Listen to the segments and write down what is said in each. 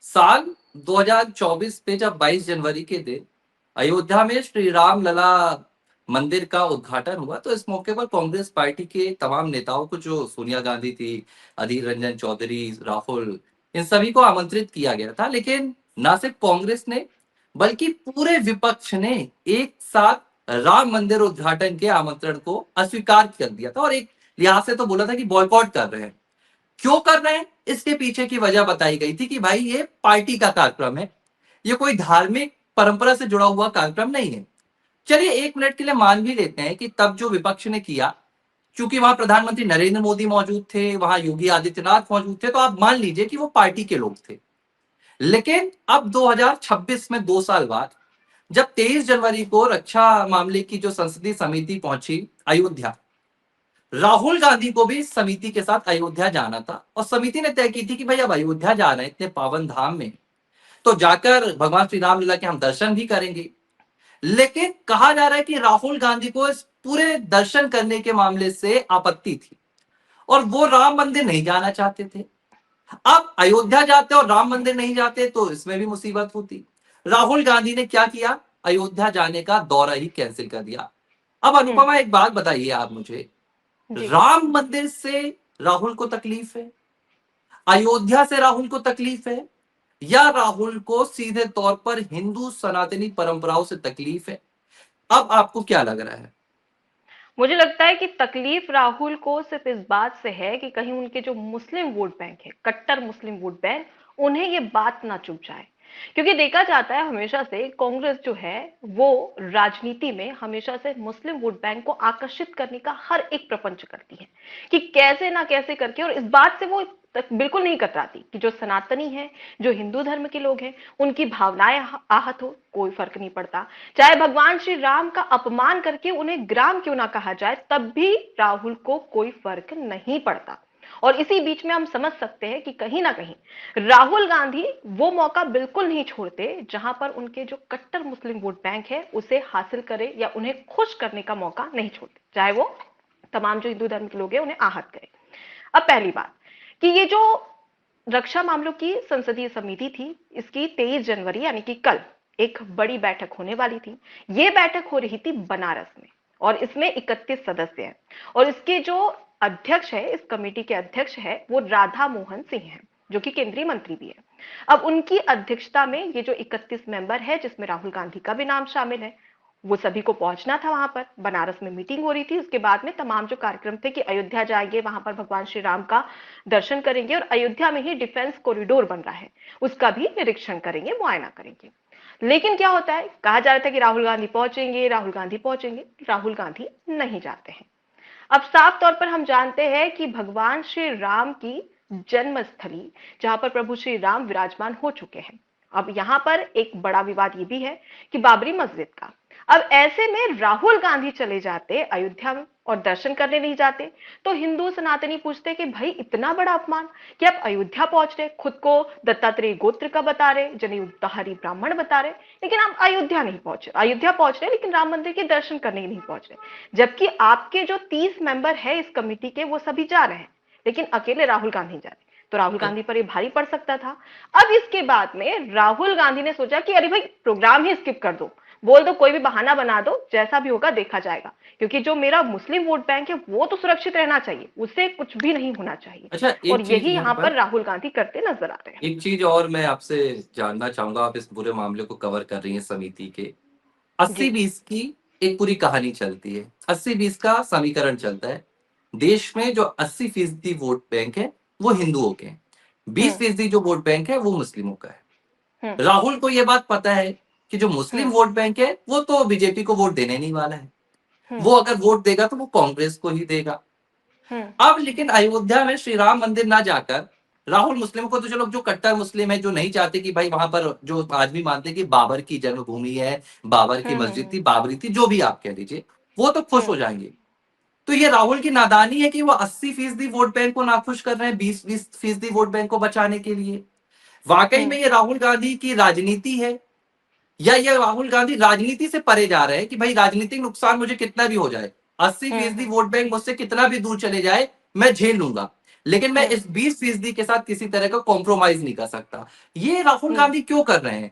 साल 2024 में जब 22 जनवरी के दिन अयोध्या में श्री राम लला मंदिर का उद्घाटन हुआ, तो इस मौके पर कांग्रेस पार्टी के तमाम नेताओं को, जो सोनिया गांधी थी, अधीर रंजन चौधरी, राहुल, इन सभी को आमंत्रित किया गया था। लेकिन ना सिर्फ कांग्रेस ने बल्कि पूरे विपक्ष ने एक साथ राम मंदिर उद्घाटन के आमंत्रण को अस्वीकार कर दिया था और एक लिहाज से तो बोला था कि बॉयकॉट कर रहे हैं। क्यों कर रहे हैं, इसके पीछे की वजह बताई गई थी कि भाई ये पार्टी का कार्यक्रम है, ये कोई धार्मिक परंपरा से जुड़ा हुआ कार्यक्रम नहीं है। चलिए एक मिनट के लिए मान भी लेते हैं कि तब जो विपक्ष ने किया, क्योंकि वहां प्रधानमंत्री नरेंद्र मोदी मौजूद थे, वहां योगी आदित्यनाथ मौजूद थे, तो आप मान लीजिए कि वो पार्टी के लोग थे। लेकिन अब 2026 में 2 साल बाद जब 23 जनवरी को रक्षा मामले की जो संसदीय समिति पहुंची अयोध्या, राहुल गांधी को भी समिति के साथ अयोध्या जाना था और समिति ने तय की थी कि भाई अब अयोध्या जा रहे हैं इतने पावन धाम में, तो जाकर भगवान श्री राम लला के हम दर्शन भी करेंगे। लेकिन कहा जा रहा है कि राहुल गांधी को इस पूरे दर्शन करने के मामले से आपत्ति थी और वो राम मंदिर नहीं जाना चाहते थे। अब अयोध्या जाते और राम मंदिर नहीं जाते तो इसमें भी मुसीबत होती। राहुल गांधी ने क्या किया, अयोध्या जाने का दौरा ही कैंसिल कर दिया। अब अनुपमा एक बात बताइए आप मुझे, जी। राम मंदिर से राहुल को तकलीफ है, अयोध्या से राहुल को तकलीफ है, या राहुल को सीधे तौर पर हिंदू सनातनी परंपराओं से तकलीफ है? अब आपको क्या लग रहा है? मुझे लगता है कि तकलीफ राहुल को सिर्फ इस बात से है कि कहीं उनके जो मुस्लिम वोट बैंक है, कट्टर मुस्लिम वोट बैंक, उन्हें ये बात ना चुभ जाए। क्योंकि देखा जाता है हमेशा से कांग्रेस जो है वो राजनीति में हमेशा से मुस्लिम वोट बैंक को आकर्षित करने का हर एक प्रपंच करती है कि कैसे ना कैसे करके, और इस बात से वो बिल्कुल नहीं कतराती कि जो सनातनी है, जो हिंदू धर्म के लोग हैं, उनकी भावनाएं आहत हो, कोई फर्क नहीं पड़ता। चाहे भगवान श्री राम का अपमान करके उन्हें ग्राम क्यों ना कहा जाए, तब भी राहुल को कोई फर्क नहीं पड़ता। और इसी बीच में हम समझ सकते हैं कि कहीं ना कहीं राहुल गांधी वो मौका बिल्कुल नहीं छोड़ते जहां पर उनके जो कट्टर मुस्लिम वोट बैंक है उसे हासिल करे या उन्हें खुश करने का मौका नहीं छोड़ते, चाहे वो तमाम जो हिंदू धर्म के लोग हैं उन्हें आहत करे। अब पहली बात कि ये जो रक्षा मामलों की संसदीय समिति थी, इसकी 23 जनवरी यानी कि कल एक बड़ी बैठक होने वाली थी। ये बैठक हो रही थी बनारस में और इसमें 31 सदस्य हैं और इसके जो अध्यक्ष है, इस कमेटी के अध्यक्ष है वो राधा मोहन सिंह है, जो कि केंद्रीय मंत्री भी है। अब उनकी अध्यक्षता में ये जो 31 मेंबर है, जिसमें राहुल गांधी का भी नाम शामिल है, वो सभी को पहुंचना था। वहां पर बनारस में मीटिंग हो रही थी। उसके बाद में तमाम जो कार्यक्रम थे कि अयोध्या जाएंगे, वहां पर भगवान श्री राम का दर्शन करेंगे और अयोध्या में ही डिफेंस कॉरिडोर बन रहा है उसका भी निरीक्षण करेंगे, मुआयना करेंगे। लेकिन क्या होता है, कहा जा रहा था कि राहुल गांधी पहुंचेंगे, राहुल गांधी पहुंचेंगे, राहुल गांधी नहीं जाते हैं। अब साफ तौर पर हम जानते हैं कि भगवान श्री राम की जन्मस्थली, जहां पर प्रभु श्री राम विराजमान हो चुके हैं, अब यहां पर एक बड़ा विवाद ये भी है कि बाबरी मस्जिद का। अब ऐसे में राहुल गांधी चले जाते अयोध्या में और दर्शन करने नहीं जाते, तो हिंदू सनातनी पूछते कि भाई इतना बड़ा अपमान कि आप अयोध्या पहुंच रहे, खुद को दत्तात्रेय गोत्र का बता रहे, जनेऊधारी ब्राह्मण बता रहे, लेकिन आप अयोध्या नहीं पहुंचे, अयोध्या पहुंच रहे लेकिन राम मंदिर के दर्शन करने नहीं पहुंच रहे। जबकि आपके जो 30 मेंबर है इस कमेटी के, वो सभी जा रहे हैं, लेकिन अकेले राहुल गांधी जा रहे, तो राहुल गांधी पर ये भारी पड़ सकता था। अब इसके बाद में राहुल गांधी ने सोचा कि अरे भाई प्रोग्राम ही स्किप कर दो, बोल दो, कोई भी बहाना बना दो, जैसा भी होगा देखा जाएगा, क्योंकि जो मेरा मुस्लिम वोट बैंक है वो तो सुरक्षित रहना चाहिए, उससे कुछ भी नहीं होना चाहिए। अच्छा, और एक चीज यही यहाँ यहां पर, पर राहुल गांधी करते नजर आ रहे हैं। एक चीज और मैं आपसे जानना चाहूंगा। आप इस पूरे मामले को कवर कर रही हैं समिति के, जी। 80-20 की एक पूरी कहानी चलती है, 80-20 का समीकरण चलता है। देश में जो 80% वोट बैंक है वो हिंदुओं के हैं, बीस हम्म। फीसदी जो वोट बैंक है वो मुस्लिमों का है। हम्म। राहुल को यह बात पता है कि जो मुस्लिम हम्म। वोट बैंक है वो तो बीजेपी को वोट देने नहीं वाला है, हम्म। वो अगर वोट देगा तो वो कांग्रेस को ही देगा। हम्म। अब लेकिन अयोध्या में श्री राम मंदिर ना जाकर राहुल मुस्लिम को, तो चलो जो कट्टर मुस्लिम है, जो नहीं चाहते कि भाई वहां पर, जो आज भी मानते हैं कि बाबर की जन्मभूमि है, बाबर की मस्जिद थी, बाबरी थी, जो भी आप कह लीजिए, वो तो खुश हो हम्म। जाएंगे। तो ये राहुल की नादानी है कि वो 80% वोट बैंक को नाखुश कर रहे हैं 20-20% वोट बैंक को बचाने के लिए। वाकई में हम्म। ये राहुल गांधी की राजनीति है, या ये राहुल गांधी राजनीति से परे जा रहे हैं कि भाई राजनीतिक नुकसान मुझे कितना भी हो जाए, अस्सी हम्म। फीसदी वोट बैंक मुझसे कितना भी दूर चले जाए, मैं झेल लूंगा, लेकिन मैं इस 20% के साथ किसी तरह का कॉम्प्रोमाइज नहीं कर सकता। ये राहुल हम्म। गांधी क्यों कर रहे हैं,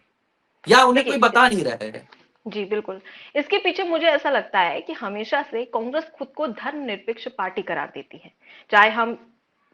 या उन्हें कोई देखिए, बता नहीं रहा है? जी बिल्कुल। इसके पीछे मुझे ऐसा लगता है कि हमेशा से कांग्रेस खुद को धर्मनिरपेक्ष पार्टी करार देती है। चाहे हम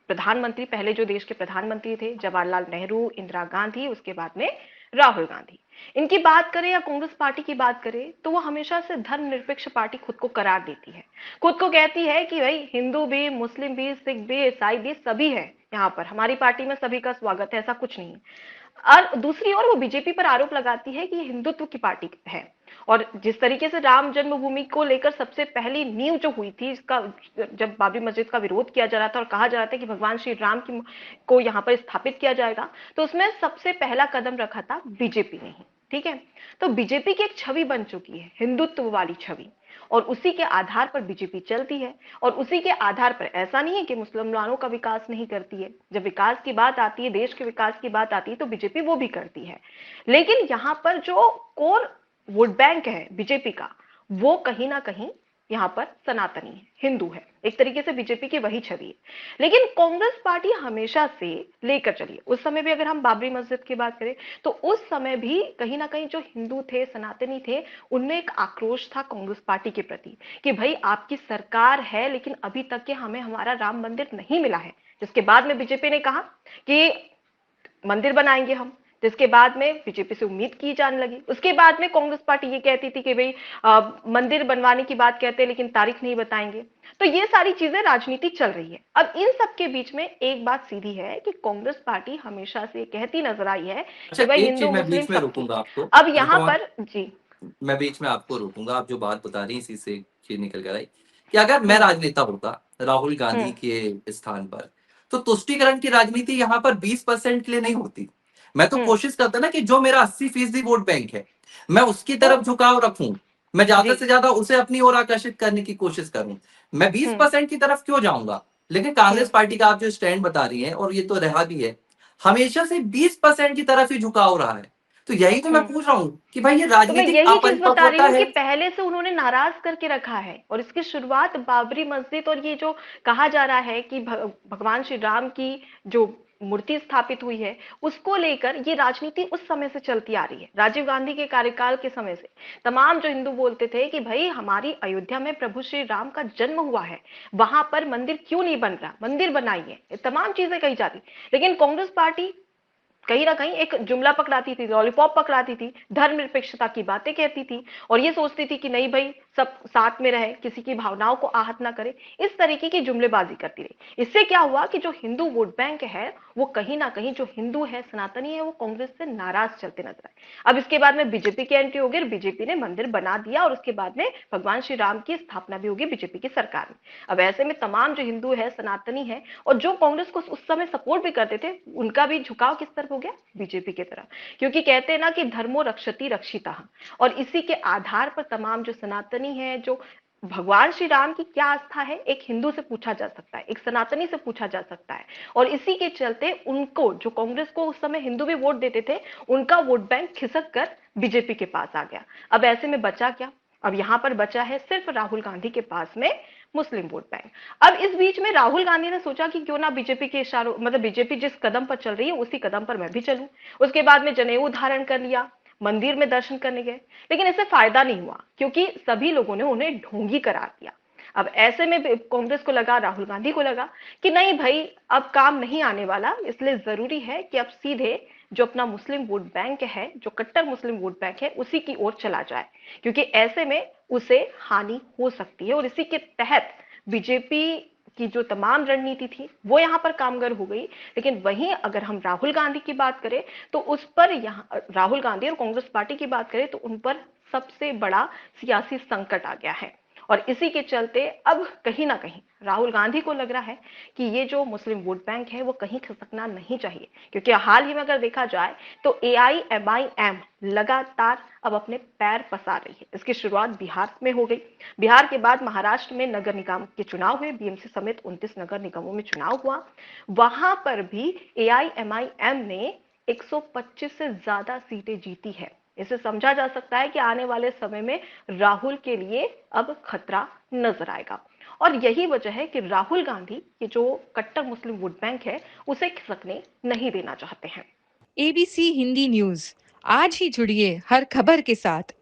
प्रधानमंत्री, पहले जो देश के प्रधानमंत्री थे जवाहरलाल नेहरू, इंदिरा गांधी, उसके बाद में राहुल गांधी, इनकी बात करें या कांग्रेस पार्टी की बात करें, तो वो हमेशा से धर्मनिरपेक्ष पार्टी खुद को करार देती है। खुद को कहती है कि भाई हिंदू भी, मुस्लिम भी, सिख भी, ईसाई भी, सभी है यहाँ पर, हमारी पार्टी में सभी का स्वागत है, ऐसा कुछ नहीं है। और दूसरी ओर वो बीजेपी पर आरोप लगाती है कि ये हिंदुत्व की पार्टी है। और जिस तरीके से राम जन्मभूमि को लेकर सबसे पहली नींव जो हुई थी इसका, जब बाबरी मस्जिद का विरोध किया जा रहा था और कहा जा रहा था कि भगवान श्री राम की को यहाँ पर स्थापित किया जाएगा, तो उसमें सबसे पहला कदम रखा था बीजेपी ने ही। ठीक है। तो बीजेपी की एक छवि बन चुकी है, हिंदुत्व वाली छवि, और उसी के आधार पर बीजेपी चलती है। और उसी के आधार पर, ऐसा नहीं है कि मुसलमानों का विकास नहीं करती है, जब विकास की बात आती है, देश के विकास की बात आती है, तो बीजेपी वो भी करती है। लेकिन यहां पर जो कोर वोट बैंक है बीजेपी का, वो कहीं ना कहीं यहां पर सनातनी है, हिंदू है, एक तरीके से बीजेपी की वही छवि है। लेकिन कांग्रेस पार्टी हमेशा से लेकर चली है। उस समय भी अगर हम बाबरी मस्जिद की बात करें, तो उस समय भी कहीं ना कहीं जो हिंदू थे, सनातनी थे, उनमें एक आक्रोश था कांग्रेस पार्टी के प्रति कि भाई आपकी सरकार है लेकिन अभी तक के हमें हमारा राम मंदिर नहीं मिला है। जिसके बाद में बीजेपी ने कहा कि मंदिर बनाएंगे हम, जिसके बाद में बीजेपी से उम्मीद की जाने लगी। उसके बाद में कांग्रेस पार्टी ये कहती थी कि भाई मंदिर बनवाने की बात कहते हैं लेकिन तारीख नहीं बताएंगे। तो ये सारी चीजें राजनीति चल रही है। अब इन सब के बीच में एक बात सीधी है कि कांग्रेस पार्टी हमेशा से कहती नजर आई है अच्छा, कि भाई एक हिंदू चीज मैं मुस्लिम बीच में सबकी। रोकूंगा आपको। अब मैं यहां तो पर जी। मैं बीच में आपको रोकूंगा, आप जो बात बता रही हैं इसी से चीज निकल कर आई कि अगर मैं हम्म। राजनेता होता राहुल गांधी हम्म। के स्थान पर, तो तुष्टीकरण की राजनीति यहाँ पर 20% के लिए नहीं होती। मैं तो हम्म। कोशिश करता ना कि जो मेरा 80% वोट बैंक है, मैं उसकी वो तरफ झुकाव रखूं, मैं ज्यादा जी। से ज्यादा उसे अपनी ओर आकर्षित करने की कोशिश करूं। मैं बीस हम्म। परसेंट की तरफ क्यों जाऊंगा? लेकिन हम्म। कांग्रेस पार्टी का आप जो स्टैंड बता रही हैं, और ये तो रहा भी है, हमेशा से 20% की तरफ ही झुकाव रहा है। तो यही तो मैं हम्म। पूछ रहा हूं कि भाई ये तो मैं राजनीतिक यही चीज बता रही अपरिपक्वता हूँ कि है। पहले से उन्होंने नाराज करके रखा है, और इसकी शुरुआत बाबरी मस्जिद और ये जो कहा जा रहा है कि भगवान श्री राम की जो मूर्ति स्थापित हुई है, उसको लेकर ये राजनीति उस समय से चलती आ रही है, राजीव गांधी के कार्यकाल के समय से। तमाम जो हिंदू बोलते थे कि भाई हमारी अयोध्या में प्रभु श्री राम का जन्म हुआ है, वहां पर मंदिर क्यों नहीं बन रहा, मंदिर बनाइए, ये तमाम चीजें कही जाती। लेकिन कांग्रेस पार्टी कहीं ना कहीं एक जुमला पकड़ाती थी, लॉलीपॉप पकड़ाती थी, धर्मनिरपेक्षता की बातें कहती थी, और ये सोचती थी कि नहीं भाई सब साथ में रहे, किसी की भावनाओं को आहत ना करे, इस तरीके की जुमलेबाजी करती रही। इससे क्या हुआ कि जो हिंदू वोट बैंक है, वो कहीं ना कहीं जो हिंदू है, सनातनी है, वो कांग्रेस से नाराज चलते नजर आए। अब इसके बाद में बीजेपी की एंट्री होगी, बीजेपी ने मंदिर बना दिया, और उसके बाद में भगवान श्री राम की स्थापना भी होगी बीजेपी की सरकार में। अब ऐसे में तमाम जो हिंदू है, सनातनी है, और जो कांग्रेस को उस समय सपोर्ट भी करते थे, उनका भी झुकाव किस तरफ हो गया, बीजेपी की तरफ। क्योंकि कहते हैं ना कि धर्मो रक्षति रक्षिता, और इसी के आधार पर तमाम जो सनातनी है, जो भगवान श्री राम की क्या आस्था है, एक हिंदू से पूछा जा सकता है, एक सनातनी से पूछा जा सकता है। और इसी के चलते उनको, जो कांग्रेस को उस समय हिंदू भी वोट देते थे, उनका वोट बैंक खिसक कर बीजेपी के पास आ गया। अब ऐसे में बचा क्या? अब यहां पर बचा है सिर्फ राहुल गांधी के पास में मुस्लिम वोट बैंक। अब इस बीच में राहुल गांधी ने सोचा कि क्यों ना बीजेपी के इशारों, मतलब बीजेपी जिस कदम पर चल रही है उसी कदम पर मैं भी चलूं। उसके बाद में जनेऊ धारण कर लिया, मंदिर में दर्शन करने गए। लेकिन इससे फायदा नहीं हुआ, क्योंकि सभी लोगों ने उन्हें ढोंगी करार दिया। अब ऐसे में कांग्रेस को लगा, राहुल गांधी को लगा कि नहीं भाई अब काम नहीं आने वाला, इसलिए जरूरी है कि अब सीधे जो अपना मुस्लिम वोट बैंक है, जो कट्टर मुस्लिम वोट बैंक है, उसी की ओर चला जाए, क्योंकि ऐसे में उसे हानि हो सकती है। और इसी के तहत बीजेपी की जो तमाम रणनीति थी वो यहां पर कामगर हो गई। लेकिन वहीं अगर हम राहुल गांधी की बात करें, तो उस पर यहां राहुल गांधी और कांग्रेस पार्टी की बात करें, तो उन पर सबसे बड़ा सियासी संकट आ गया है। और इसी के चलते अब कहीं ना कहीं राहुल गांधी को लग रहा है कि ये जो मुस्लिम वोट बैंक है वो कहीं खसकना नहीं चाहिए। क्योंकि हाल ही में अगर देखा जाए तो AIMIM लगातार अब अपने पैर पसार रही है। इसकी शुरुआत बिहार में हो गई, बिहार के बाद महाराष्ट्र में नगर निगम के चुनाव हुए, BMC समेत 29 नगर निगमों में चुनाव हुआ। वहां पर भी AIMIM ने 125 से ज्यादा सीटें जीती है। इसे समझा जा सकता है कि आने वाले समय में राहुल के लिए अब खतरा नजर आएगा। और यही वजह है कि राहुल गांधी ये जो कट्टर मुस्लिम वोट बैंक है उसे खिसकने नहीं देना चाहते हैं। एबीसी हिंदी न्यूज, आज ही जुड़िए हर खबर के साथ